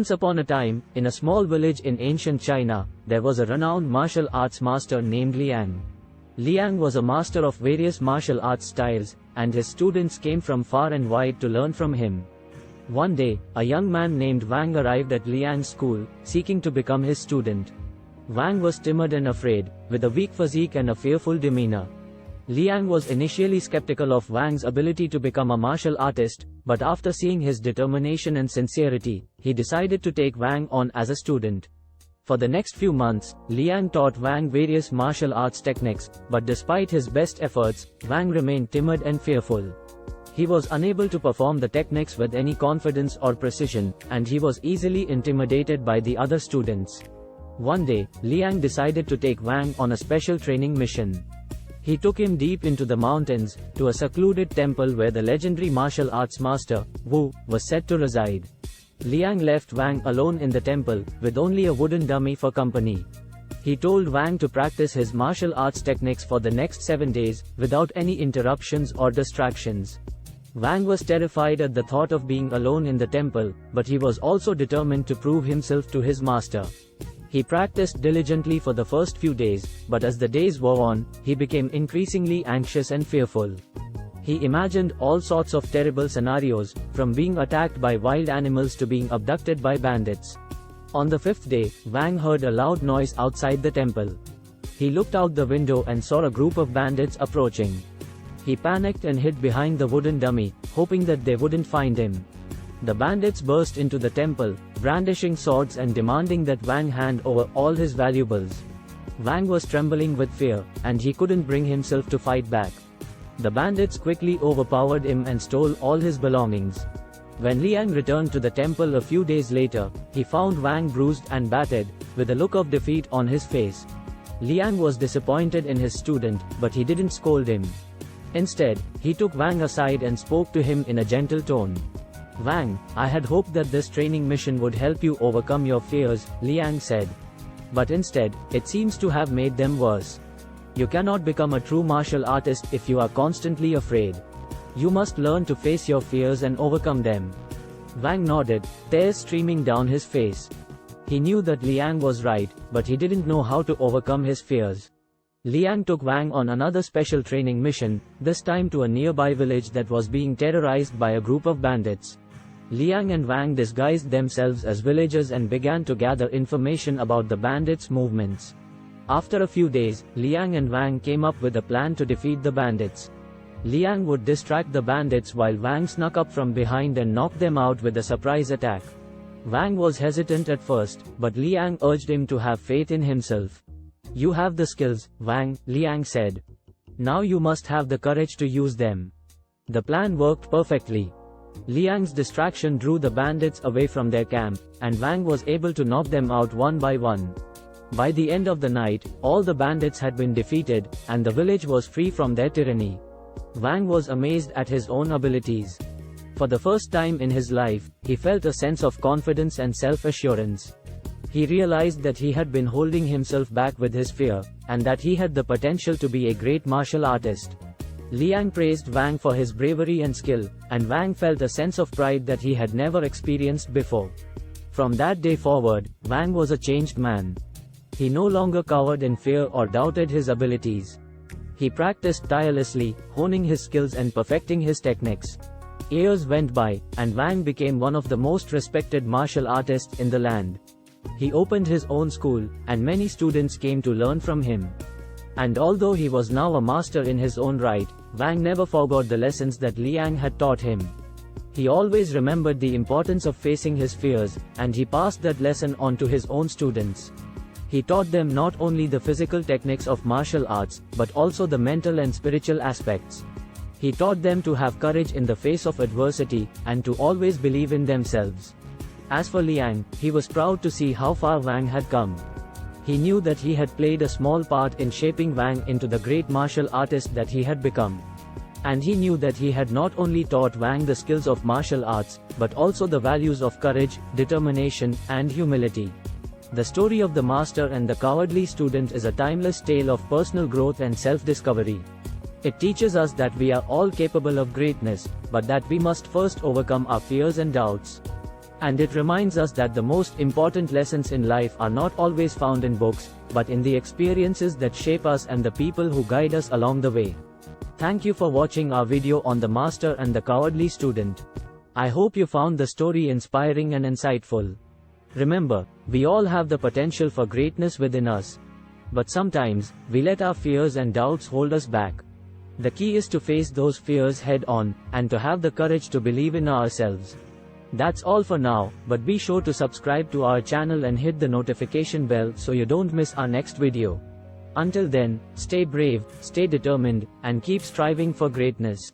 Once upon a time, in a small village in ancient China, there was a renowned martial arts master named Liang. Liang was a master of various martial arts styles, and his students came from far and wide to learn from him. One day, a young man named Wang arrived at Liang's school, seeking to become his student. Wang was timid and afraid, with a weak physique and a fearful demeanor. Liang was initially skeptical of Wang's ability to become a martial artist, but after seeing his determination and sincerity, he decided to take Wang on as a student. For the next few months, Liang taught Wang various martial arts techniques, but despite his best efforts, Wang remained timid and fearful. He was unable to perform the techniques with any confidence or precision, and he was easily intimidated by the other students. One day, Liang decided to take Wang on a special training mission. He took him deep into the mountains, to a secluded temple where the legendary martial arts master, Wu, was said to reside. Liang left Wang alone in the temple, with only a wooden dummy for company. He told Wang to practice his martial arts techniques for the next 7 days, without any interruptions or distractions. Wang was terrified at the thought of being alone in the temple, but he was also determined to prove himself to his master. He practiced diligently for the first few days, but as the days wore on, he became increasingly anxious and fearful. He imagined all sorts of terrible scenarios, from being attacked by wild animals to being abducted by bandits. On the 5th day, Wang heard a loud noise outside the temple. He looked out the window and saw a group of bandits approaching. He panicked and hid behind the wooden dummy, hoping that they wouldn't find him. The bandits burst into the temple, brandishing swords and demanding that Wang hand over all his valuables. Wang was trembling with fear, and he couldn't bring himself to fight back. The bandits quickly overpowered him and stole all his belongings. When Liang returned to the temple a few days later, he found Wang bruised and battered, with a look of defeat on his face. Liang was disappointed in his student, but he didn't scold him. Instead, he took Wang aside and spoke to him in a gentle tone. "Wang, I had hoped that this training mission would help you overcome your fears," Liang said. "But instead, it seems to have made them worse. You cannot become a true martial artist if you are constantly afraid. You must learn to face your fears and overcome them." Wang nodded, tears streaming down his face. He knew that Liang was right, but he didn't know how to overcome his fears. Liang took Wang on another special training mission, this time to a nearby village that was being terrorized by a group of bandits. Liang and Wang disguised themselves as villagers and began to gather information about the bandits' movements. After a few days, Liang and Wang came up with a plan to defeat the bandits. Liang would distract the bandits while Wang snuck up from behind and knocked them out with a surprise attack. Wang was hesitant at first, but Liang urged him to have faith in himself. "You have the skills, Wang," Liang said. "Now you must have the courage to use them." The plan worked perfectly. Liang's distraction drew the bandits away from their camp, and Wang was able to knock them out one by one. By the end of the night, all the bandits had been defeated, and the village was free from their tyranny. Wang was amazed at his own abilities. For the first time in his life, he felt a sense of confidence and self-assurance. He realized that he had been holding himself back with his fear, and that he had the potential to be a great martial artist. Liang praised Wang for his bravery and skill, and Wang felt a sense of pride that he had never experienced before. From that day forward, Wang was a changed man. He no longer cowered in fear or doubted his abilities. He practiced tirelessly, honing his skills and perfecting his techniques. Years went by, and Wang became one of the most respected martial artists in the land. He opened his own school, and many students came to learn from him. And although he was now a master in his own right, Wang never forgot the lessons that Liang had taught him. He always remembered the importance of facing his fears, and he passed that lesson on to his own students. He taught them not only the physical techniques of martial arts, but also the mental and spiritual aspects. He taught them to have courage in the face of adversity, and to always believe in themselves. As for Liang, he was proud to see how far Wang had come. He knew that he had played a small part in shaping Wang into the great martial artist that he had become. And he knew that he had not only taught Wang the skills of martial arts, but also the values of courage, determination, and humility. The story of the master and the cowardly student is a timeless tale of personal growth and self-discovery. It teaches us that we are all capable of greatness, but that we must first overcome our fears and doubts. And it reminds us that the most important lessons in life are not always found in books, but in the experiences that shape us and the people who guide us along the way. Thank you for watching our video on the Master and the Cowardly Student. I hope you found the story inspiring and insightful. Remember, we all have the potential for greatness within us. But sometimes, we let our fears and doubts hold us back. The key is to face those fears head on, and to have the courage to believe in ourselves. That's all for now, but be sure to subscribe to our channel and hit the notification bell so you don't miss our next video. Until then, stay brave, stay determined, and keep striving for greatness.